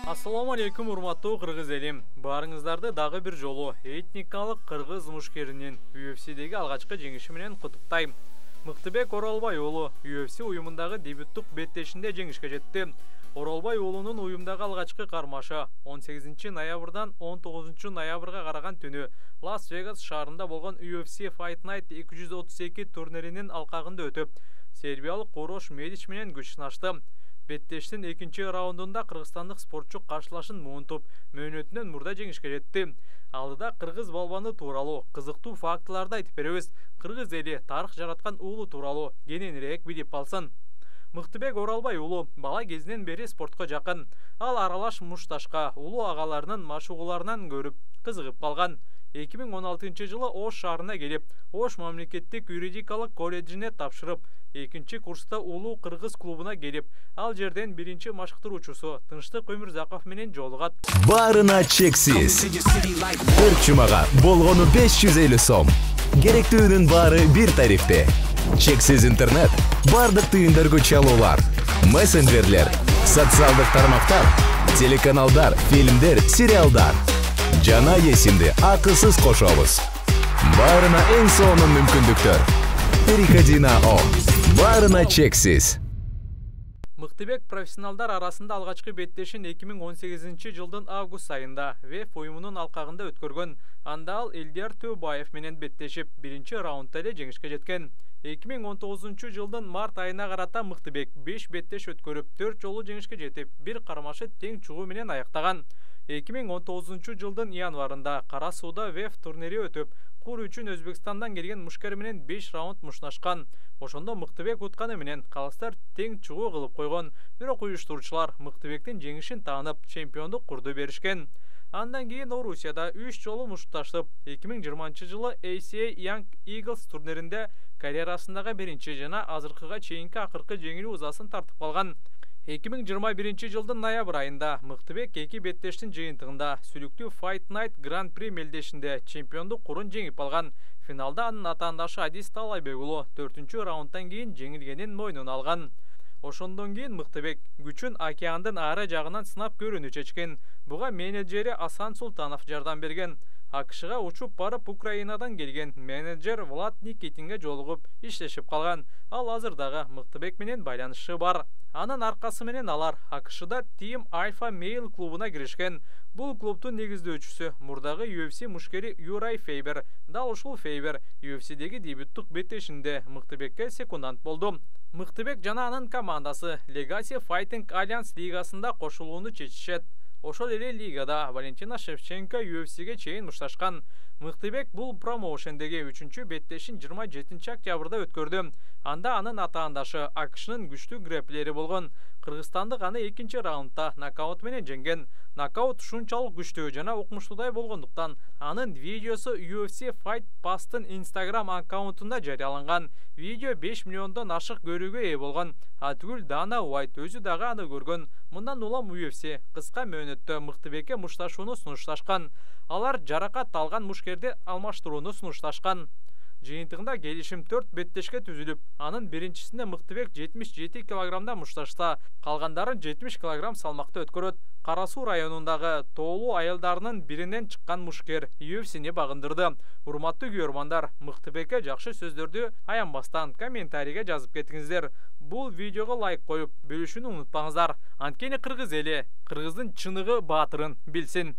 Assalamu алейкум, урматтуу кыргыз элим. Барыңыздарды дагы бир жолу этникалык кыргыз мушкеринин UFC'деги алгачкы жеңиши менен куттуктайм. Мыктыбек Оролбай уулу UFC уюмундагы дебюттук беттешинде жеңишке жетти. Оролбай уулунун уюмдагы алгачкы кармашы 18 ноябрдан 19 ноябрга караган түнү Лас-Вегас шаарында болгон UFC Fight Night 232 турниринин алкагында өтүп, сербиялык Урош Медич менен күч сынашты. Беттештин экинчи раундунда кыргызстандык спортчу каршылашын муунтуп, мөөнөтүнөн мурда жеңишке жетти. Алдыда кыргыз балбаны тууралуу кызыктуу фактыларды айтып беребиз. Кыргыз эли тарых жараткан уулу тууралуу кененирээк билип алсын. Мыктыбек Оролбай уулу бала кезинен бери спортко жакын. Ал аралаш мушташка улуу агаларынын машыгууларынан көрүп кызыгып калган. 2016 жылы Ош шаарына келип, Ош мамлекеттик юридикалык колледжине тапшырып, экинчи курста улуу кыргыз клубуна келип, ал жерден биринчи машыктыруучусу Тынчтык Өмүрзаков менен жолугат. Барына чексиз. Бир чумага болгону 550 сом. Керектүүнүн баары бир тарифте. Чексиз интернет, бардык түйүндөргө чалуулар, мессенджерлер, социалдык тармактар, телеканалдар, фильмдер, сериалдар. Жана эсимди акысыз кошобуз. Барына эң сонун мүмкүндүктөр. Переходи на ОМ. Барына чексиз. Мыктыбек профессионалдар арасында алгачкы беттешин 2018 жылдын август айында ВЕФ уюмунун алкагында өткөргөн. Анда ал Элдияр Төбаев менен беттешип, биринчи раундда эле жеңишке жеткен. 2019 жылдын март айына карата Мыктыбек 5 беттеш өткөрүп, 4 жолу жеңишке жетип, бир кармашы тең чугуу менен аяктаган. 2019 жылдын январында Кара сууда ВЕФ турнири өтүп, кур үчүн Өзбекстандан келген мушкер менен 5 раунд мушташкан. Ошондо Мыктыбек утканы менен калыстар тең чугуу кылып койгон. Бирок уюштуруучулар Мыктыбектин жеңишин таанып, чемпиондук курду беришкен. Андан кийин Орусияда 3 жолу мушташып, 2020 жылы ACA Young Eagles турниринде карьерасындагы биринчи жана азыркыга чейинки акыркы жеңилүү узасын тартып калган. 2021 жылдын ноябрь айында Мыктыбек эки беттештин жыйынтыгында сүлүктүү Fight Night Grand Prix мелдешинде чемпиондук курун жеңип алган. Финалда анын атаандашы Адис Талайбек уулу 4-чү раундтан кийин жеңилгенин мойнуна алган. Ошондон кийин Мыктыбек күчүн океандын ары жагынан сынап көрүүнү чечкен. Буга менеджери Асан Султанов жардам берген. АКШга учуп барып Украинадан келген менеджер Влад Никитинге жолугуп иштешип калган. Ал азырдагы Мыктыбек менен байланышы бар. Анын аркасы менен алар АКШда Team Alpha Male клубуна киришкен. Бул клубтун негиздөөчүсү мурдагы UFC мушкери Юрай Фейбер. Дал ушул Фейбер UFCдеги дебюттук беттешинде Мыктыбекке секундант болду. Мыктыбек жана анын командасы Legacy Fighting Alliance лигасында кошулууну чечишет. Ошол эле лигада Валентина Шевченко UFCге чейин мушташкан. Мыктыбек бул промоушендеги 3-чү беттешин 27 октябрда өткөрдү. Анда анын атаандашы АКШнын күчтүү грэплери болгон. Кыргызстандык аны экинчи раундда нокаут менен жеңген. Нокаут ушунчалык күчтүү жана укмуштуудай болгондуктан анын видеосу UFC Fight Pass'тын Instagram аккаунтунда жарыяланган. Видео 5 миллиондон ашык көрүүгө ээ болгон. Атүгүл Дана Уайт өзү дагы аны көргөн. Мындан улам UFC кыска мөөнөттө Мыктыбекке мушташууну сунушташкан. Алар жаракат алган мушкерди алмаштырууну сунушташкан. Жыйынтыгында келишим 4 беттешке түзүлүп, анын биринчисинде Мыктыбек 77 килограммда мушташса, калгандарын 70 килограмм салмакта өткөрөт. Кара суу районундагы тоолуу айылдарынын биринен чыккан мушкер UFC'ни багындырды. Урматтуу көрөрмандар, Мыктыбекке жакшы сөздөрдү аянбастан комментарийге жазып кетиңиздер. Бул видеого лайк коюп, бөлүшүүнү унутпаңыздар. Анткени кыргыз эли кыргыздын чыныгы баатырын билсин.